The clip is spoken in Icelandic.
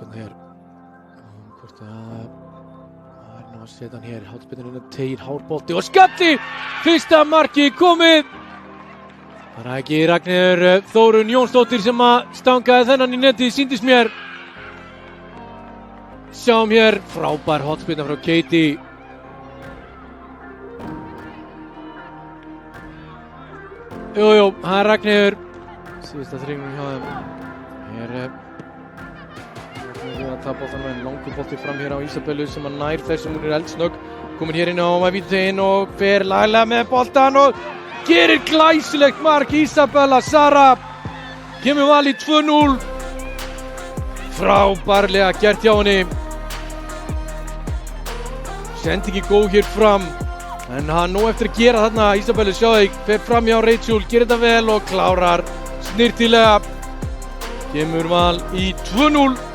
Hornspyrna hér. Hvort það er ná að setja hann hér. Hornspyrnan inn að Teir, hárbolti og skalli! Fyrsta markið komið! Það er ekki Ragnheiður Þórunn Jónsdóttir sem að stangaði þennan í netið, sýndist mér. Sjáum hér, frábær hornspyrna frá Katie. Jú, það er Ragnheiður. Síðasta þringnum hjá þeim. Hér við að tapa á þannig en langur bolti fram hér á Ísabellu sem að nær þessum hún er eldsnögg. Komin hér inn á vítateiginn og fer laglega með boltan og gerir glæsilegt mark. Ísabella Sara kemur valið 2-0. Frábærlega gert hjá henni. Sendingi góð hér fram. En hann nú eftir að gera þarna, Ísabellu sjáðu, fer fram hjá Rachel, gerir þetta vel og klárar snirtilega. Kemur val í 2-0.